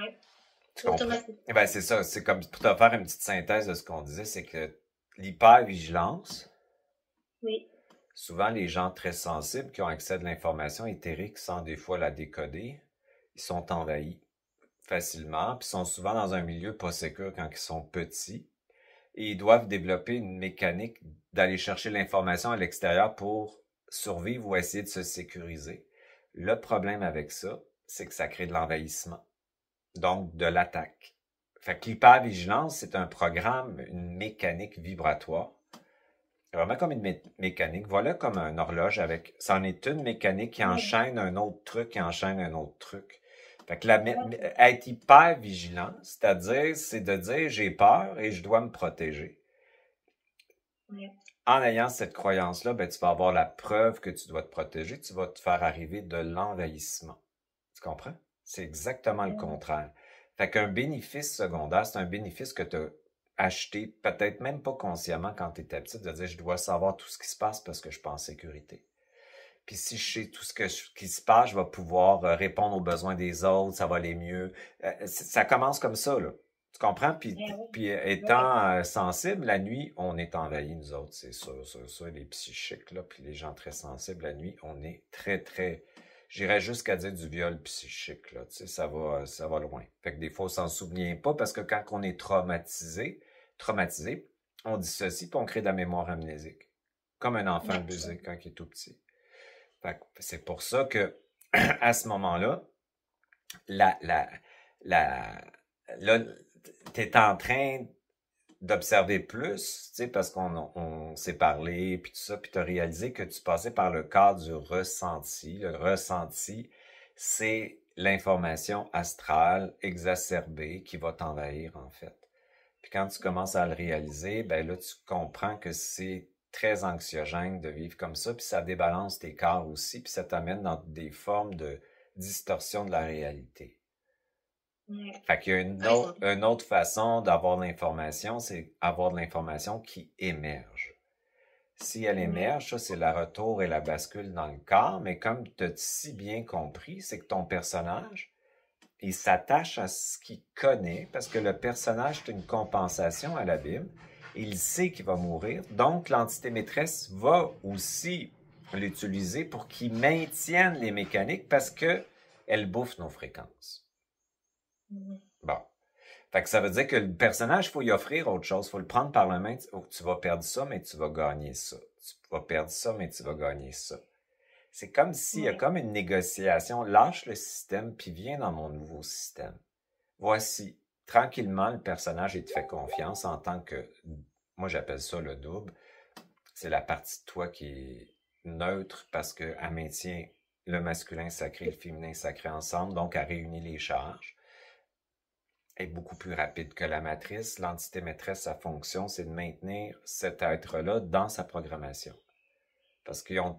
Ouais. Tu comprends? Automatique. Eh ben, c'est ça. C'est comme pour te faire une petite synthèse de ce qu'on disait, c'est que l'hypervigilance, Oui. souvent les gens très sensibles qui ont accès à de l'information éthérique sans des fois la décoder, ils sont envahis facilement, puis sont souvent dans un milieu pas sécure quand ils sont petits. Et ils doivent développer une mécanique d'aller chercher l'information à l'extérieur pour survivre ou essayer de se sécuriser. Le problème avec ça, c'est que ça crée de l'envahissement, donc de l'attaque. Fait que l'hypervigilance, c'est un programme, une mécanique vibratoire. Vraiment comme une mécanique. Voilà comme une horloge avec... C'en est une mécanique qui Ouais. enchaîne un autre truc, qui enchaîne un autre truc. Fait que la, Ok. être hyper vigilant, c'est-à-dire, c'est de dire j'ai peur et je dois me protéger. Ouais. En ayant cette croyance-là, ben, tu vas avoir la preuve que tu dois te protéger, tu vas te faire arriver de l'envahissement. Tu comprends? C'est exactement le Ouais. contraire. Fait qu'un bénéfice secondaire, c'est un bénéfice que tu as acheté, peut-être même pas consciemment quand tu étais petit, de dire je dois savoir tout ce qui se passe parce que je suis pas en sécurité. Puis si je sais tout qui se passe, je vais pouvoir répondre aux besoins des autres, ça va aller mieux. Ça commence comme ça, là. Tu comprends? Ouais. Puis Ouais. étant sensible, la nuit, on est envahi, nous autres, c'est sûr, les psychiques, là, puis les gens très sensibles, la nuit, on est très, très, j'irais jusqu'à dire du viol psychique, là, tu sais, ça va loin. Fait que des fois, on s'en souvient pas, parce que quand on est traumatisé, on dissocie, puis on crée de la mémoire amnésique. Comme un enfant Ouais. abusé quand il est tout petit. Fait que c'est pour ça que, à ce moment-là, la, la, la, là, t'es en train d'observer plus, tu sais, parce on s'est parlé, puis tout ça, puis t'as réalisé que tu passais par le cadre du ressenti. Le ressenti, c'est l'information astrale exacerbée qui va t'envahir, en fait. Puis quand tu commences à le réaliser, ben là, tu comprends que c'est très anxiogène de vivre comme ça, puis ça débalance tes corps aussi, puis ça t'amène dans des formes de distorsion de la réalité. Ouais. Fait qu'il y a Ouais, c'est une autre façon d'avoir de l'information, c'est avoir de l'information qui émerge. Si elle ouais. émerge, ça, c'est la retour et la bascule dans le corps, mais comme tu as si bien compris, c'est que ton personnage, il s'attache à ce qu'il connaît, parce que le personnage est une compensation à l'abîme. Il sait qu'il va mourir, donc l'entité maîtresse va aussi l'utiliser pour qu'il maintienne les mécaniques, parce que elle bouffe nos fréquences. Mhm. Bon. Fait que ça veut dire que le personnage, il faut y offrir autre chose. Il faut le prendre par la main. Oh, tu vas perdre ça, mais tu vas gagner ça. Tu vas perdre ça, mais tu vas gagner ça. C'est comme s'il y a Ouais. comme une négociation. Lâche le système, puis viens dans mon nouveau système. Voici, tranquillement, le personnage, il te fait confiance en tant que, moi j'appelle ça le double. C'est la partie de toi qui est neutre parce qu'elle maintient le masculin sacré et le féminin sacré ensemble, donc elle réunit les charges. Est beaucoup plus rapide que la matrice. L'entité maîtresse, sa fonction, c'est de maintenir cet être-là dans sa programmation. Parce que Ok.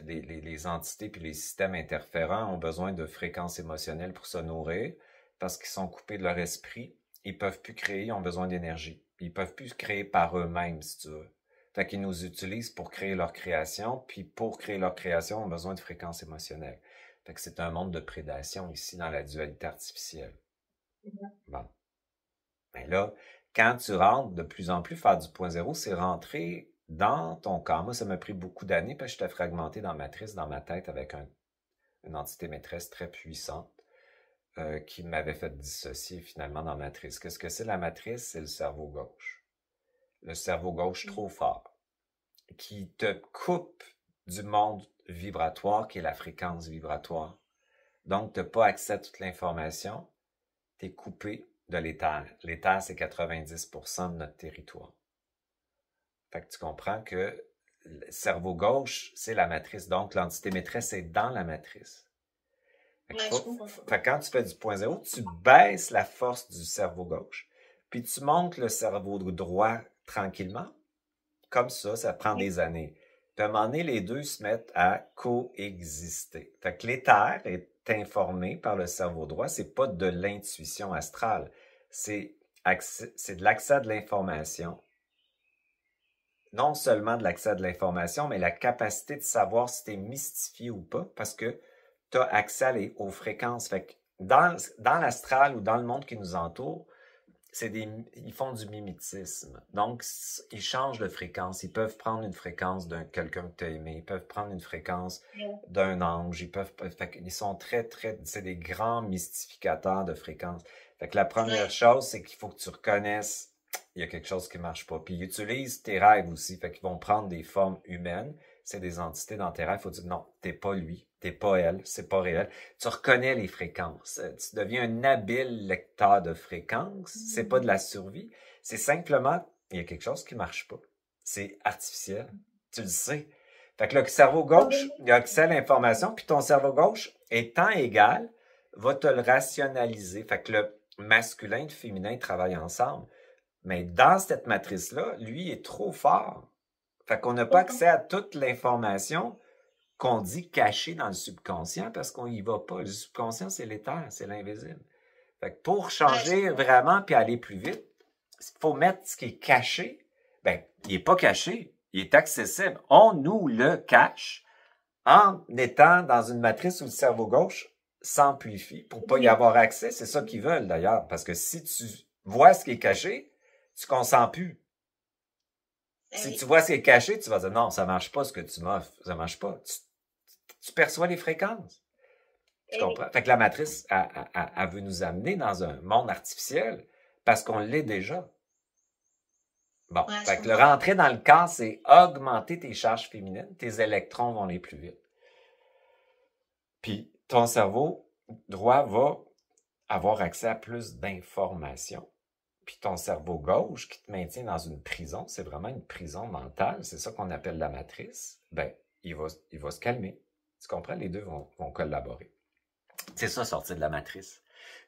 les entités puis les systèmes interférents ont besoin de fréquences émotionnelles pour se nourrir, parce qu'ils sont coupés de leur esprit. Ils peuvent plus créer, ils ont besoin d'énergie. Ils peuvent plus créer par eux-mêmes, si tu veux. Fait qu'ils nous utilisent pour créer leur création, puis pour créer leur création, ils ont besoin de fréquences émotionnelles. Fait que c'est un monde de prédation ici dans la dualité artificielle. Mhm. Bon. Mais là, quand tu rentres de plus en plus, faire du point zéro, c'est rentrer dans ton corps. Moi, ça m'a pris beaucoup d'années parce que j'étais fragmenté dans ma matrice, dans ma tête, avec une entité maîtresse très puissante qui m'avait fait dissocier finalement dans la matrice. Qu'est-ce que c'est la matrice? C'est le cerveau gauche. Le cerveau gauche trop fort, qui te coupe du monde vibratoire qui est la fréquence vibratoire. Donc, tu n'as pas accès à toute l'information, tu es coupé de l'éther. L'éther, c'est 90% de notre territoire. Fait que tu comprends que le cerveau gauche, c'est la matrice. Donc, l'entité maîtresse est dans la matrice. Ouais, je comprends. Fait que quand tu fais du point zéro, tu baisses la force du cerveau gauche, puis tu montes le cerveau droit tranquillement. Comme ça prend Ouais. des années. Puis à un moment donné, les deux se mettent à coexister. Fait que l'éther est informé par le cerveau droit. C'est pas de l'intuition astrale. C'est de l'accès à de l'information. Non seulement de l'accès à de l'information, mais la capacité de savoir si t'es mystifié ou pas, parce que tu as accès aux fréquences. Fait que dans l'astral ou dans le monde qui nous entoure, ils font du mimétisme. Donc, ils changent de fréquence. Ils peuvent prendre une fréquence d'un quelqu'un que tu as aimé. Ils peuvent prendre une fréquence d'un ange. Ils sont c'est des grands mystificateurs de fréquences. Fait que la première chose, c'est qu'il faut que tu reconnaisses il y a quelque chose qui marche pas. Puis ils utilisent tes rêves aussi. Fait qu'ils vont prendre des formes humaines. C'est des entités dans tes rêves. Il faut dire non, t'es pas lui, t'es pas elle, c'est pas réel. Tu reconnais les fréquences. Tu deviens un habile lecteur de fréquences. C'est pas de la survie. C'est simplement, il y a quelque chose qui marche pas. C'est artificiel. Tu le sais. Fait que le cerveau gauche, il a accès à l'information, puis ton cerveau gauche, étant égal, va te le rationaliser. Fait que le masculin et le féminin travaillent ensemble. Mais dans cette matrice-là, lui est trop fort. Fait qu'on n'a pas accès à toute l'information qu'on dit cachée dans le subconscient parce qu'on y va pas. Le subconscient, c'est l'éther, c'est l'invisible. Fait que pour changer vraiment puis aller plus vite, il faut mettre ce qui est caché. Ben, il n'est pas caché, il est accessible. On nous le cache en étant dans une matrice où le cerveau gauche s'amplifie pour pas y avoir accès. C'est ça qu'ils veulent d'ailleurs. Parce que si tu vois ce qui est caché, tu ne consens plus. Si tu vois ce qui est caché, tu vas dire non, ça marche pas ce que tu m'offres. Ça marche pas. Tu perçois les fréquences. Tu comprends? Fait que la matrice, elle veut nous amener dans un monde artificiel parce qu'on l'est déjà. Bon. Fait que le rentrer dans le corps, c'est augmenter tes charges féminines. Tes électrons vont aller plus vite. Puis ton cerveau droit va avoir accès à plus d'informations. Puis ton cerveau gauche qui te maintient dans une prison, c'est vraiment une prison mentale, c'est ça qu'on appelle la matrice, ben, il va se calmer. Tu comprends? Les deux vont collaborer. C'est ça, sortir de la matrice.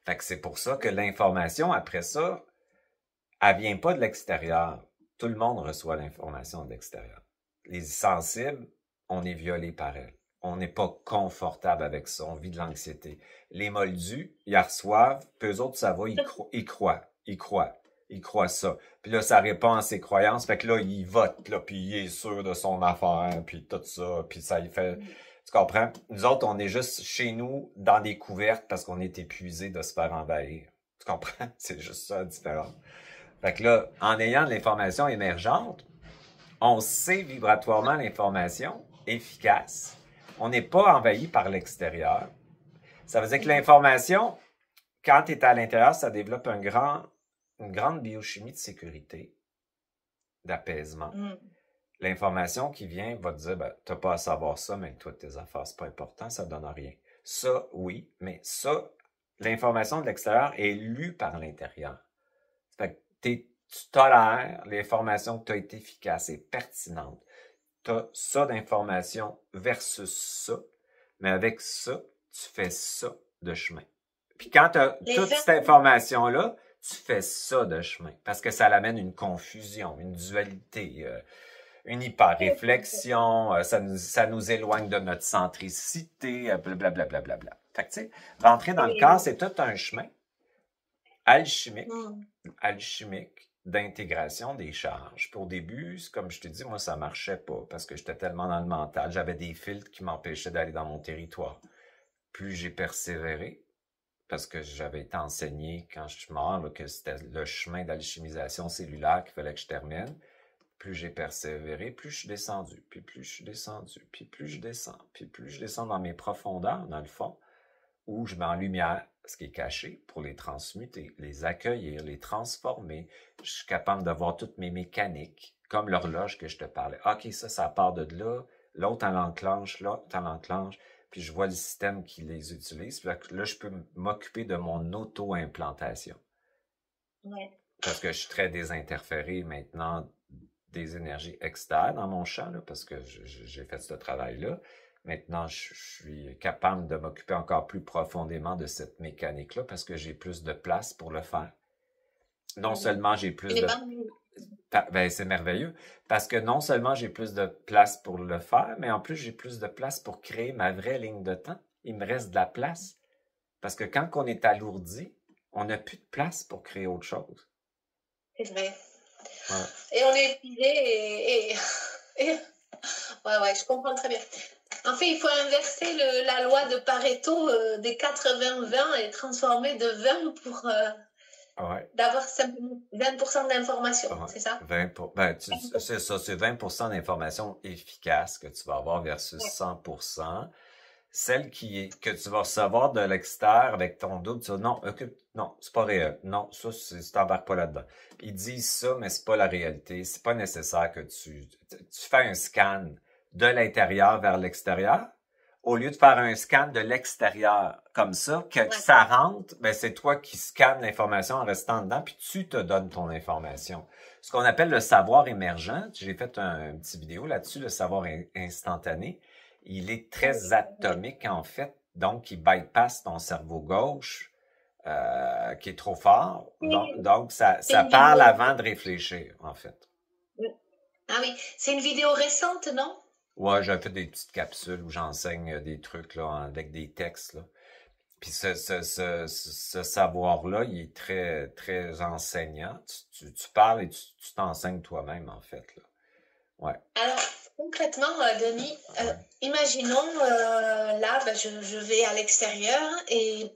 Fait que c'est pour ça que l'information, après ça, elle vient pas de l'extérieur. Tout le monde reçoit l'information de l'extérieur. Les sensibles, on est violés par elle. On n'est pas confortable avec ça, on vit de l'anxiété. Les moldus, ils reçoivent, puis eux autres, ça va, ils croient ça. Puis là, ça répond à ses croyances. Fait que là, il vote, là, puis il est sûr de son affaire, puis tout ça, puis ça, il fait... Tu comprends? Nous autres, on est juste chez nous, dans des couvertes, parce qu'on est épuisé de se faire envahir. Tu comprends? C'est juste ça, différent. Fait que là, en ayant de l'information émergente, on sait vibratoirement l'information efficace. On n'est pas envahi par l'extérieur. Ça veut dire que l'information, quand tu es à l'intérieur, ça développe une grande biochimie de sécurité, d'apaisement. L'information qui vient va te dire, ben, t'as pas à savoir ça, mais toi, tes affaires, c'est pas important, ça donne rien. Ça, oui, mais ça, l'information de l'extérieur est lue par l'intérieur. Fait que tu tolères l'information que tu as été efficace et pertinente. Tu as ça d'information versus ça, mais avec ça, tu fais ça de chemin. Puis quand tu as toute cette information-là, tu fais ça de chemin, parce que ça l'amène une confusion, une dualité, une hyper-réflexion, ça nous éloigne de notre centricité, blablabla. Fait que tu sais, rentrer dans le corps, c'est tout un chemin alchimique d'intégration des charges. Puis au début, comme je te dis, moi, ça marchait pas parce que j'étais tellement dans le mental. J'avais des filtres qui m'empêchaient d'aller dans mon territoire. Plus j'ai persévéré, parce que j'avais été enseigné quand je suis mort, là, que c'était le chemin d'alchimisation cellulaire qu'il fallait que je termine. Plus j'ai persévéré, plus je suis descendu, puis plus je suis descendu, puis plus je descends, puis plus je descends dans mes profondeurs, dans le fond, où je mets en lumière ce qui est caché pour les transmuter, les accueillir, les transformer. Je suis capable de voir toutes mes mécaniques, comme l'horloge que je te parlais. OK, ça part de là, l'autre, elle l'enclenche, puis je vois le système qui les utilise. Puis là, je peux m'occuper de mon auto-implantation. Ouais. Parce que je suis très désinterféré maintenant des énergies externes dans mon champ, là, parce que j'ai fait ce travail-là. Maintenant, je suis capable de m'occuper encore plus profondément de cette mécanique-là parce que j'ai plus de place pour le faire. Non seulement j'ai plus de... Ben, c'est merveilleux, parce que non seulement j'ai plus de place pour le faire, mais en plus j'ai plus de place pour créer ma vraie ligne de temps. Il me reste de la place. Parce que quand on est alourdi, on n'a plus de place pour créer autre chose. C'est vrai. Ouais. Et on est épuisé et... Ouais, je comprends très bien. En fait, il faut inverser la loi de Pareto des 80-20 et transformer de 20 pour Ouais. d'avoir simplement 20% d'informations, Ouais. c'est ça? 20 c'est ça, c'est 20% d'informations efficaces que tu vas avoir versus Ouais. 100%. Celle que tu vas recevoir de l'extérieur avec ton doute, tu vas, non, non, c'est pas réel. Non, ça, tu t'embarques pas là-dedans. Ils disent ça, mais c'est pas la réalité. C'est pas nécessaire que tu fais un scan de l'intérieur vers l'extérieur. Au lieu de faire un scan de l'extérieur comme ça, que ça rentre, ben c'est toi qui scannes l'information en restant dedans, puis tu te donnes ton information. Ce qu'on appelle le savoir émergent, j'ai fait un petit vidéo là-dessus, le savoir instantané. Il est très atomique, en fait, donc il bypasse ton cerveau gauche, qui est trop fort. Donc ça parle avant de réfléchir, en fait. Ah oui, c'est une vidéo récente, non? Ouais, j'ai fait des petites capsules où j'enseigne des trucs là, avec des textes. Là. Puis ce savoir-là, il est très, très enseignant. Tu parles et tu t'enseignes toi-même, en fait. Là. Ouais. Alors, concrètement, Denis, imaginons, là, ben, je vais à l'extérieur et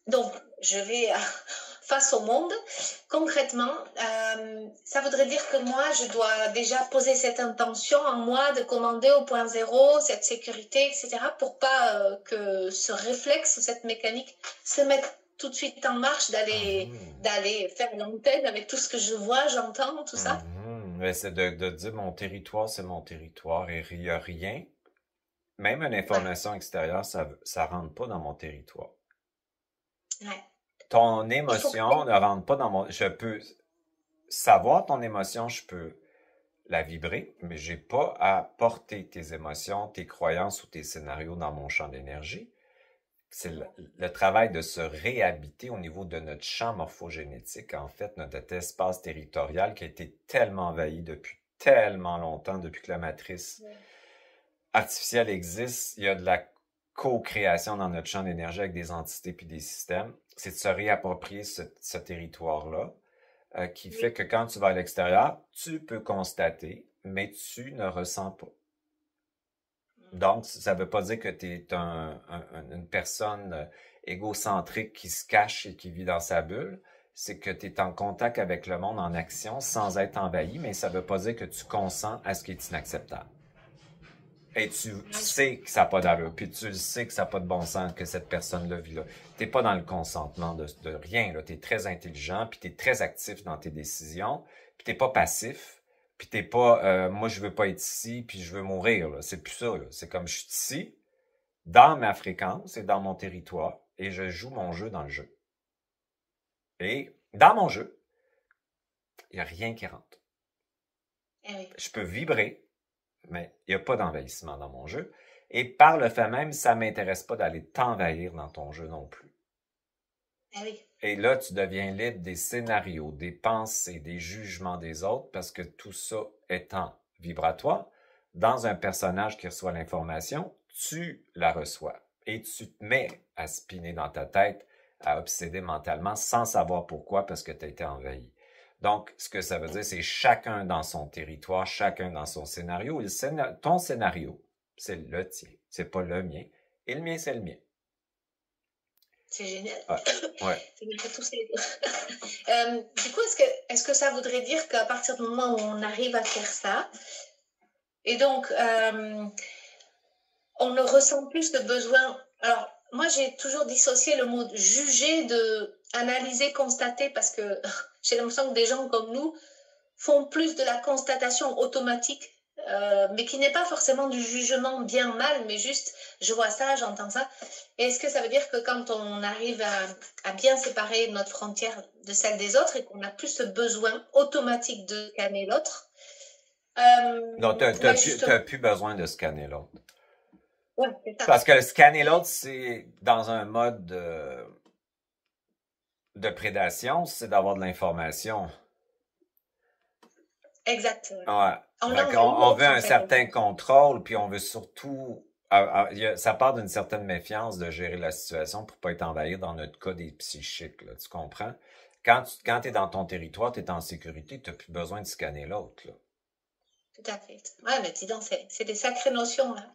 donc, je vais face au monde. Concrètement, ça voudrait dire que moi, je dois déjà poser cette intention en moi de commander au point zéro, cette sécurité, etc., pour pas que ce réflexe ou cette mécanique se mette tout de suite en marche, d'aller faire l'antenne avec tout ce que je vois, j'entends, tout ça. Mais c'est de dire mon territoire, c'est mon territoire et il n'y a rien. Même une information extérieure, ça rentre pas dans mon territoire. Ouais. Ton émotion ne rentre pas dans mon... Je peux savoir ton émotion, je peux la vibrer, mais j'ai pas à porter tes émotions, tes croyances ou tes scénarios dans mon champ d'énergie. C'est le travail de se réhabiter au niveau de notre champ morphogénétique, en fait, notre espace territorial qui a été tellement envahi depuis tellement longtemps, depuis que la matrice artificielle existe. Il y a de la co-création dans notre champ d'énergie avec des entités puis des systèmes. C'est de se réapproprier ce territoire-là qui fait que quand tu vas à l'extérieur, tu peux constater, mais tu ne ressens pas. Donc, ça ne veut pas dire que tu es une personne égocentrique qui se cache et qui vit dans sa bulle. C'est que tu es en contact avec le monde en action sans être envahi, mais ça ne veut pas dire que tu consens à ce qui est inacceptable. Et tu sais que ça n'a pas d'allure, puis tu sais que ça n'a pas de bon sens que cette personne-là vit là. Tu n'es pas dans le consentement de rien. Tu es très intelligent, puis tu es très actif dans tes décisions, puis tu n'es pas passif. Puis t'es pas, moi je veux pas être ici, puis je veux mourir. Là. C'est plus ça. Là. C'est comme je suis ici, dans ma fréquence et dans mon territoire, et je joue mon jeu dans le jeu. Et dans mon jeu, il n'y a rien qui rentre. Je peux vibrer, mais il n'y a pas d'envahissement dans mon jeu. Et par le fait même, ça ne m'intéresse pas d'aller t'envahir dans ton jeu non plus. Et là, tu deviens libre des scénarios, des pensées, des jugements des autres, parce que tout ça étant vibratoire, dans un personnage qui reçoit l'information, tu la reçois. Et tu te mets à spinner dans ta tête, à obséder mentalement, sans savoir pourquoi, parce que tu as été envahi. Donc, ce que ça veut dire, c'est chacun dans son territoire, chacun dans son scénario. Ton scénario, c'est le tien, c'est pas le mien. Et le mien, c'est le mien. C'est génial. Ouais. Du coup, est-ce que ça voudrait dire qu'à partir du moment où on arrive à faire ça, et donc on ne ressent plus de besoin. Alors, moi, j'ai toujours dissocié le mot juger de analyser, constater, parce que j'ai l'impression que des gens comme nous font plus de la constatation automatique, mais qui n'est pas forcément du jugement bien-mal, mais juste je vois ça, j'entends ça. Et est-ce que ça veut dire que quand on arrive à bien séparer notre frontière de celle des autres et qu'on n'a plus ce besoin automatique de scanner l'autre? Non, tu n'as plus besoin de scanner l'autre. Ouais, c'est ça. Parce que scanner l'autre, c'est dans un mode de prédation, c'est d'avoir de l'information. Exact. Ouais. On veut un certain contrôle, puis on veut surtout... ça part d'une certaine méfiance de gérer la situation pour pas être envahi dans notre cas des psychiques, là, tu comprends? Quand tu es dans ton territoire, tu es en sécurité, tu n'as plus besoin de scanner l'autre. tout à fait. Ouais, mais dis donc, c'est des sacrées notions, là.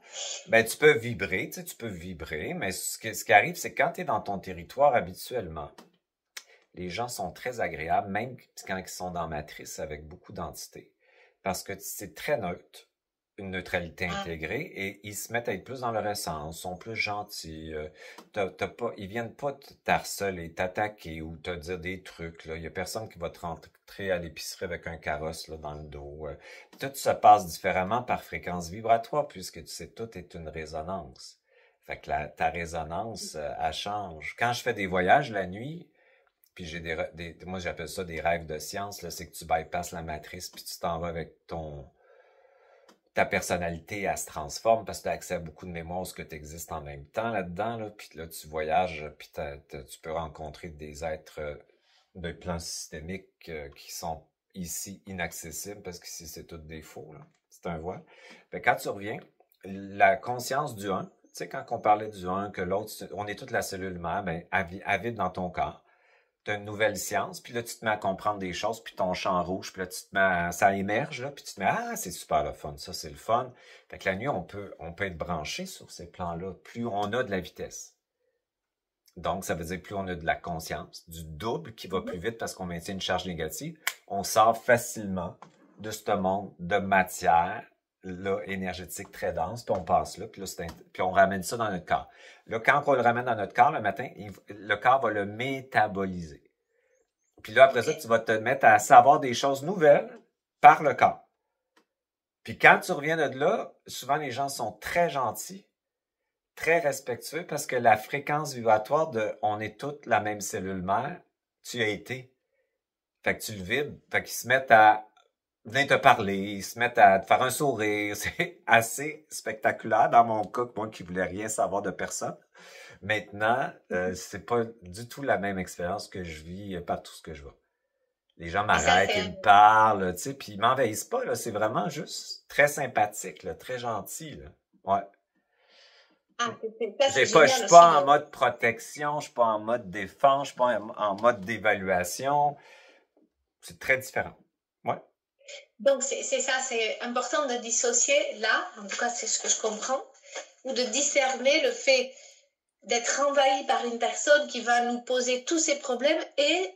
Ben, tu peux vibrer, tu sais, tu peux vibrer, mais ce qui arrive, c'est que quand tu es dans ton territoire habituellement, les gens sont très agréables, même quand ils sont dans matrice avec beaucoup d'entités, parce que c'est très neutre, une neutralité Ah, intégrée, et ils se mettent à être plus dans leur essence, sont plus gentils. Ils viennent pas t'harceler, t'attaquer ou te dire des trucs. Là. Il y a personne qui va te rentrer à l'épicerie avec un carrosse là, dans le dos. Tout se passe différemment par fréquence vibratoire, puisque tu sais, tout est une résonance. Fait que ta résonance, elle change. Quand je fais des voyages la nuit, puis j'ai moi j'appelle ça des rêves de science, là, c'est que tu bypasses la matrice, puis tu t'en vas avec ta personnalité, elle se transforme parce que tu as accès à beaucoup de mémoires, ce que tu existes en même temps là-dedans, là, puis là tu voyages, puis tu peux rencontrer des êtres de plan systémique qui sont ici inaccessibles parce qu'ici c'est tout des faux, là. C'est un voile. Fait quand tu reviens, la conscience du un, tu sais, quand on parlait du un, que l'autre, on est toute la cellule mère, ben, elle vit dans ton corps. Tu as une nouvelle science, puis là, tu te mets à comprendre des choses, puis ton champ rouge, puis là, ça émerge, là, puis tu te mets, ah, c'est super le fun, ça, c'est le fun. Fait que la nuit, on peut être branché sur ces plans-là, plus on a de la vitesse. Donc, ça veut dire plus on a de la conscience, du double qui va plus vite parce qu'on maintient une charge négative, on sort facilement de ce monde de matière, là, énergétique très dense, puis on passe là, puis on ramène ça dans notre corps. Là, quand on le ramène dans notre corps le matin, le corps va le métaboliser. Puis là, après ça, tu vas te mettre à savoir des choses nouvelles par le corps. Puis quand tu reviens de là, souvent les gens sont très gentils, très respectueux, parce que la fréquence vibratoire de on est toutes la même cellule mère, tu as été. Fait que tu le vibres. Fait qu'ils se mettent à venir te parler, ils se mettent à te faire un sourire. C'est assez spectaculaire dans mon cas, moi qui voulais rien savoir de personne. Maintenant, c'est pas du tout la même expérience que je vis partout ce que je vois. Les gens et ça, m'arrêtent, ils me parlent, tu sais, puis ils m'envahissent pas, là. C'est vraiment juste très sympathique, là, très gentil, là. Ouais. ça, c'est Je génial suis aussi. pas en mode protection, je suis pas en mode défense, je suis pas en mode d'évaluation. C'est très différent. Ouais. Donc, c'est ça, c'est important de dissocier là, en tout cas, c'est ce que je comprends, ou de discerner le fait d'être envahi par une personne qui va nous poser tous ces problèmes et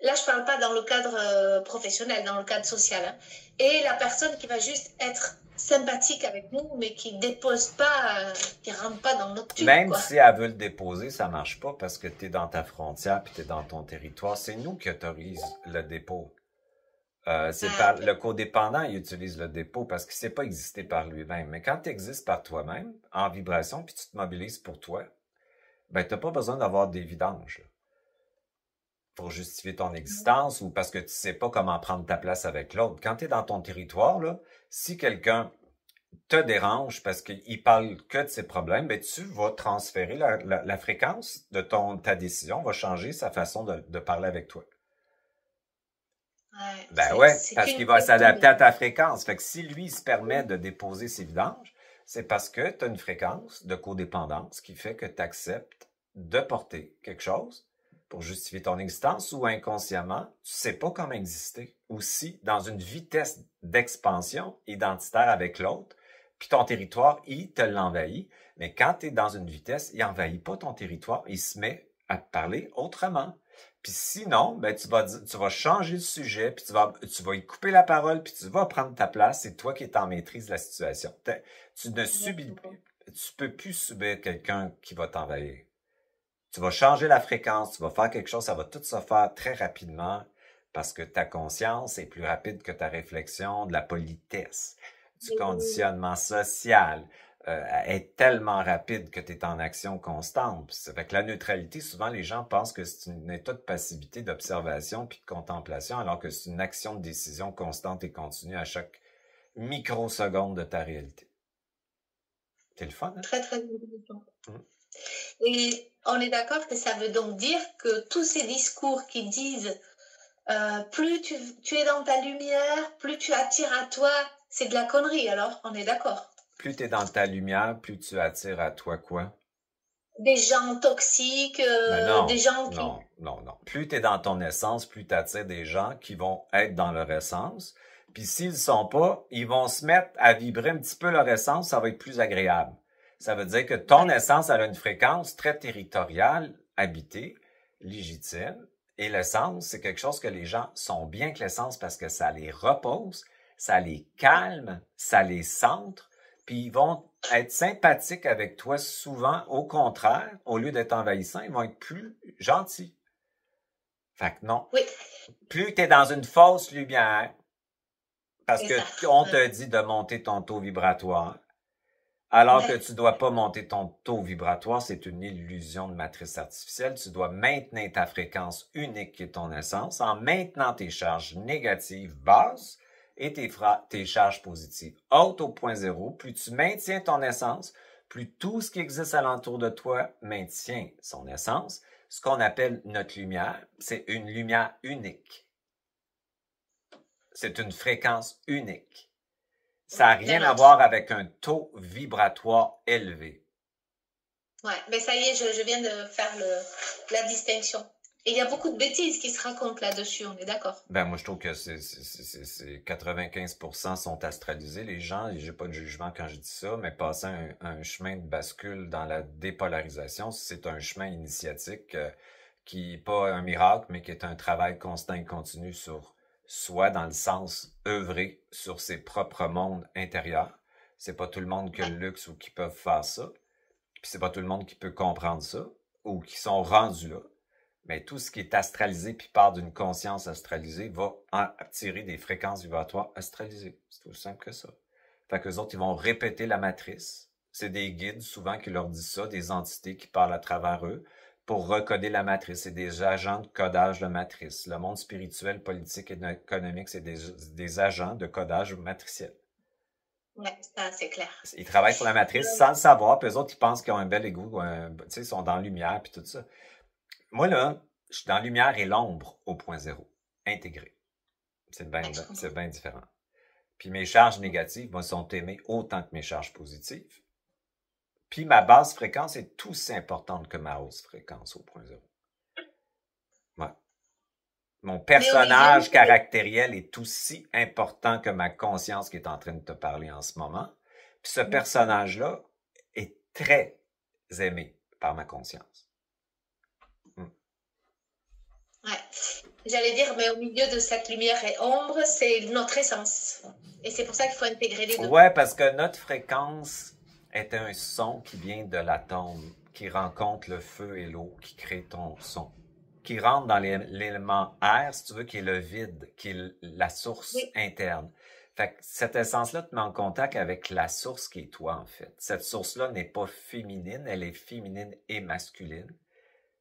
là, je parle pas dans le cadre professionnel, dans le cadre social, hein, et la personne qui va juste être sympathique avec nous, mais qui dépose pas, qui rentre pas dans notre tube, Même quoi. si elle veut le déposer, ça marche pas parce que tu es dans ta frontière puis tu es dans ton territoire. C'est nous qui autorisons le dépôt. Le codépendant, il utilise le dépôt parce qu'il ne sait pas exister par lui-même. Mais quand tu existes par toi-même, en vibration, puis tu te mobilises pour toi, ben, tu n'as pas besoin d'avoir des vidanges là, pour justifier ton existence ou parce que tu sais pas comment prendre ta place avec l'autre. Quand tu es dans ton territoire, là, si quelqu'un te dérange parce qu'il parle que de ses problèmes, ben, tu vas transférer la fréquence de ta décision, va changer sa façon de parler avec toi. Ouais, Ben ouais, c'est parce qu'une qu'il va question s'adapter à ta fréquence. Fait que si lui il se permet de déposer ses vidanges, c'est parce que tu as une fréquence de codépendance qui fait que tu acceptes de porter quelque chose pour justifier ton existence ou inconsciemment, tu sais pas comment exister. Aussi, dans une vitesse d'expansion identitaire avec l'autre, puis ton territoire, il te l'envahit. Mais quand tu es dans une vitesse, il envahit pas ton territoire, il se met à te parler autrement. Puis sinon, ben tu vas changer de sujet, puis tu vas y couper la parole, puis tu vas prendre ta place. C'est toi qui es en maîtrise de la situation. Tu peux plus subir quelqu'un qui va t'envahir. Tu vas changer la fréquence, tu vas faire quelque chose, ça va tout se faire très rapidement parce que ta conscience est plus rapide que ta réflexion, de la politesse, du conditionnement social, est tellement rapide que tu es en action constante. Avec la neutralité, souvent les gens pensent que c'est un état de passivité, d'observation puis de contemplation, alors que c'est une action de décision constante et continue à chaque microseconde de ta réalité. C'est le fun, hein? très, très intéressant. Et on est d'accord que ça veut donc dire que tous ces discours qui disent plus tu es dans ta lumière, plus tu attires à toi, c'est de la connerie, alors on est d'accord. Plus tu es dans ta lumière, plus tu attires à toi quoi? Des gens toxiques, des gens qui... Non. Plus tu es dans ton essence, plus tu attires des gens qui vont être dans leur essence, Puis s'ils ne sont pas, ils vont se mettre à vibrer un petit peu leur essence, ça va être plus agréable. Ça veut dire que ton essence, elle a une fréquence très territoriale, habitée, légitime. Et l'essence, c'est quelque chose que les gens sont bien avec l'essence parce que ça les repose, ça les calme, ça les centre, puis ils vont être sympathiques avec toi souvent. Au contraire, au lieu d'être envahissants, ils vont être plus gentils. Fait que non. Oui. Plus tu es dans une fausse lumière, parce Exact. que on te dit de monter ton taux vibratoire, alors que tu dois pas monter ton taux vibratoire, c'est une illusion de matrice artificielle. Tu dois maintenir ta fréquence unique qui est ton essence en maintenant tes charges négatives basses et tes charges positives hautes au point zéro. Plus tu maintiens ton essence, plus tout ce qui existe alentour de toi maintient son essence. Ce qu'on appelle notre lumière, c'est une lumière unique. C'est une fréquence unique. Ça n'a rien à voir avec un taux vibratoire élevé. Ouais, mais ça y est, je viens de faire la distinction. Et il y a beaucoup de bêtises qui se racontent là-dessus, on est d'accord? Ben, moi, je trouve que c'est 95% sont astralisés, les gens, et j'ai pas de jugement quand je dis ça, mais passer un chemin de bascule dans la dépolarisation, c'est un chemin initiatique qui n'est pas un miracle, mais qui est un travail constant et continu sur soi, dans le sens œuvrer sur ses propres mondes intérieurs. C'est pas tout le monde qui a le luxe ou qui peuvent faire ça. Puis c'est pas tout le monde qui peut comprendre ça ou qui sont rendus là. Mais tout ce qui est astralisé puis part d'une conscience astralisée va attirer des fréquences vibratoires astralisées. C'est aussi simple que ça. Fait qu'eux autres, ils vont répéter la matrice. C'est des guides souvent qui leur disent ça, des entités qui parlent à travers eux pour recoder la matrice. C'est des agents de codage de matrice. Le monde spirituel, politique et économique, c'est des agents de codage matriciel. Oui, ça, c'est clair. Ils travaillent sur la matrice sans le savoir, puis eux autres, ils pensent qu'ils ont un bel égout, tu sais, ils sont dans la lumière, puis tout ça. Moi, là, je suis dans la lumière et l'ombre au point zéro, intégré. C'est bien différent. Puis mes charges négatives, moi, sont aimées autant que mes charges positives. Puis ma basse fréquence est aussi importante que ma hausse fréquence au point zéro. Ouais. Mon personnage caractériel est aussi important que ma conscience qui est en train de te parler en ce moment. Puis ce personnage-là est très aimé par ma conscience. Ouais. J'allais dire, mais au milieu de cette lumière et ombre, c'est notre essence. Et c'est pour ça qu'il faut intégrer les deux. Ouais, parce que notre fréquence est un son qui vient de l'atome, qui rencontre le feu et l'eau, qui crée ton son, qui rentre dans l'élément air, si tu veux, qui est le vide, qui est la source interne. Fait que cette essence-là te met en contact avec la source qui est toi, en fait. Cette source-là n'est pas féminine, elle est féminine et masculine.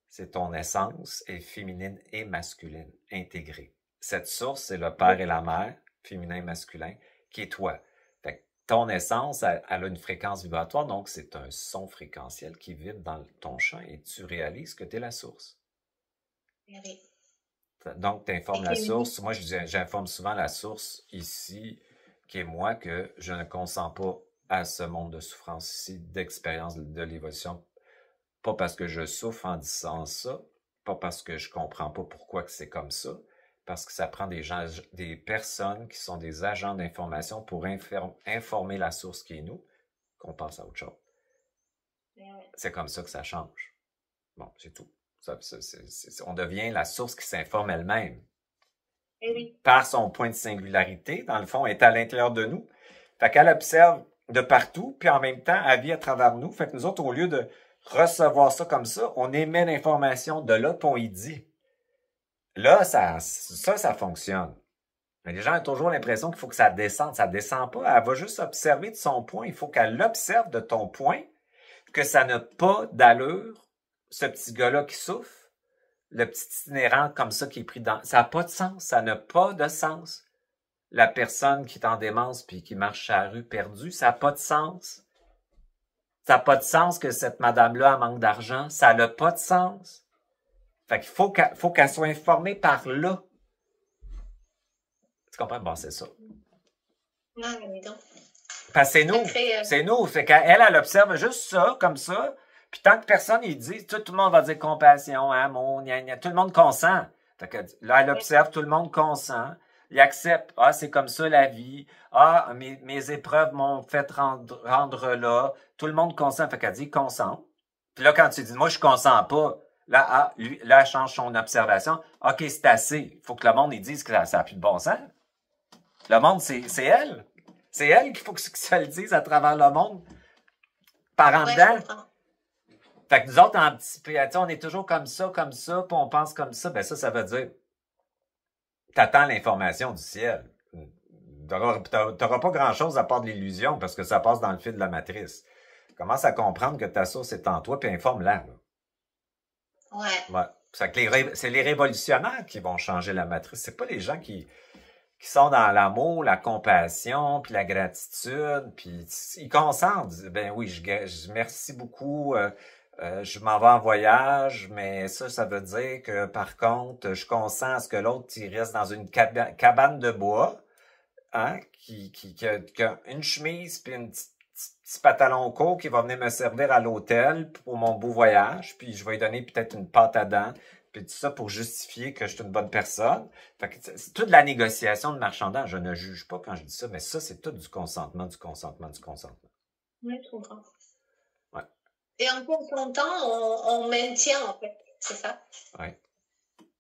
C'est ton essence est féminine et masculine, intégrée. Cette source, c'est le père et la mère, féminin et masculin, qui est toi. Fait que ton essence, elle a une fréquence vibratoire, donc c'est un son fréquentiel qui vibre dans ton champ et tu réalises que tu es la source. Oui. Donc, tu informes la source. Moi, j'informe souvent la source ici, qui est moi, que je ne consens pas à ce monde de souffrance ici, d'expérience de l'évolution. Pas parce que je souffre en disant ça, pas parce que je comprends pas pourquoi que c'est comme ça, parce que ça prend des personnes qui sont des agents d'information pour informer la source qui est nous, qu'on passe à autre chose. C'est comme ça que ça change. Bon, c'est tout. On devient la source qui s'informe elle-même. Par son point de singularité, dans le fond, est à l'intérieur de nous. Fait qu'elle observe de partout, puis en même temps, elle vit à travers nous. Fait que nous autres, au lieu de recevoir ça comme ça, on émet l'information de là, puis on y dit. Là, ça fonctionne. Mais les gens ont toujours l'impression qu'il faut que ça descende. Ça descend pas. Elle va juste observer de son point. Il faut qu'elle observe de ton point que ça n'a pas d'allure, ce petit gars-là qui souffre, le petit itinérant comme ça qui est pris dans... Ça n'a pas de sens. Ça n'a pas de sens. La personne qui est en démence puis qui marche à la rue perdue, ça n'a pas de sens. Ça n'a pas de sens que cette madame-là manque d'argent. Ça n'a pas de sens. Fait qu'il faut qu'elle soit informée par là. Tu comprends? Bon, c'est ça. Non, mais donc. Parce que c'est nous. C'est nous. Fait qu'elle observe juste ça, comme ça. Puis tant que personne, il dit, tout le monde va dire compassion, amour, gna gna. Tout le monde consent. Fait que là, elle observe, tout le monde consent. Il accepte. Ah, c'est comme ça la vie. Ah, mes épreuves m'ont fait rendre là. Tout le monde consent. Fait qu'elle dit consent. Puis là, quand tu dis, moi, je consens pas, là, là, elle change son observation. OK, c'est assez. Il faut que le monde, ils dise que ça n'a plus de bon sens. Le monde, c'est elle. C'est elle qu'il faut que ça le dise à travers le monde. Par en dedans. Fait que nous autres, en petit peu, on est toujours comme ça, puis on pense comme ça. Ben ça veut dire, t'attends l'information du ciel. T'auras pas grand-chose à part de l'illusion, parce que ça passe dans le fil de la matrice. Commence à comprendre que ta source est en toi, puis informe-la. Ouais. C'est les révolutionnaires qui vont changer la matrice. C'est pas les gens qui sont dans l'amour, la compassion, puis la gratitude, puis ils consentent. Ben oui, je merci beaucoup. Je m'en vais en voyage, mais ça veut dire que, par contre, je consens à ce que l'autre, il reste dans une cabane de bois, hein, qui a une chemise puis un petit pantalon court qui va venir me servir à l'hôtel pour mon beau voyage, puis je vais lui donner peut-être une pâte à dents, puis tout ça pour justifier que je suis une bonne personne. Fait que c'est toute la négociation de marchandage. Je ne juge pas quand je dis ça, mais ça, c'est tout du consentement. Oui, je comprends. Ouais. Et en consentant, on maintient, en fait. C'est ça? Oui.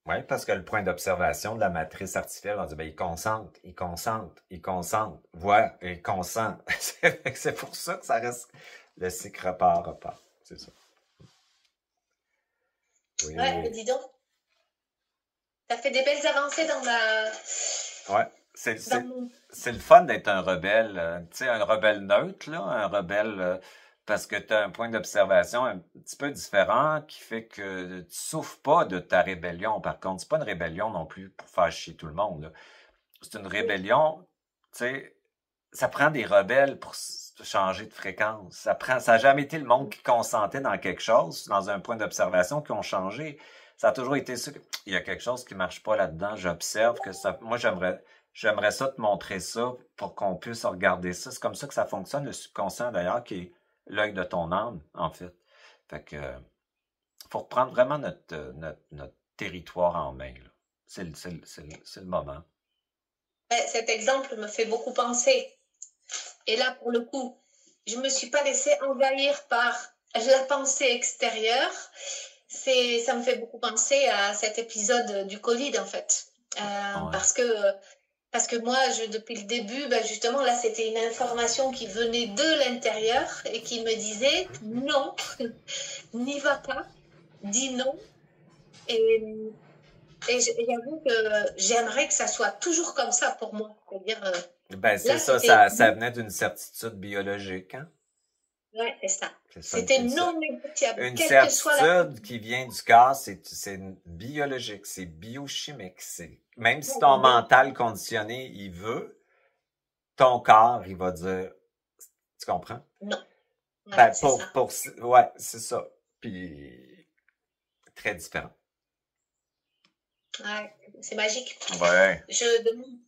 Oui, parce que le point d'observation de la matrice artificielle, on dit, ben, il consente. Voilà, il consent. C'est pour ça que ça reste le cycle repart. C'est ça. Oui. Ouais, dis donc. Ça fait des belles avancées dans la... Ouais, c'est le fun d'être un rebelle. Tu sais, un rebelle neutre, là, un rebelle... parce que tu as un point d'observation un petit peu différent qui fait que tu souffres pas de ta rébellion. Par contre, c'est pas une rébellion non plus pour faire chier tout le monde, là. C'est une rébellion, tu sais, ça prend des rebelles pour changer de fréquence. Ça n'a jamais été le monde qui consentait dans quelque chose, dans un point d'observation, qui ont changé. Ça a toujours été ça. Il y a quelque chose qui marche pas là-dedans. J'observe que ça. Moi, j'aimerais ça te montrer ça pour qu'on puisse regarder ça. C'est comme ça que ça fonctionne, le subconscient d'ailleurs, qui est l'œil de ton âme, en fait. Fait que faut reprendre vraiment notre territoire en main, là. C'est le moment. Cet exemple me fait beaucoup penser. Et là, pour le coup, je ne me suis pas laissée envahir par la pensée extérieure. Ça me fait beaucoup penser à cet épisode du Covid, en fait. Ouais. Parce que moi, depuis le début, justement, là, c'était une information qui venait de l'intérieur et qui me disait non, n'y va pas, dis non. Et j'avoue que j'aimerais que ça soit toujours comme ça pour moi. C'est-à-dire, c'est ça venait d'une certitude biologique, hein? Oui, c'est ça. C'était non négociable. Une certitude qui vient du corps, c'est biologique, c'est biochimique. Même si ton mental conditionné, il veut, ton corps, il va dire, tu comprends? Non. Ouais, ouais, c'est ça. Puis, très différent. Ouais, c'est magique. Ouais. Je demande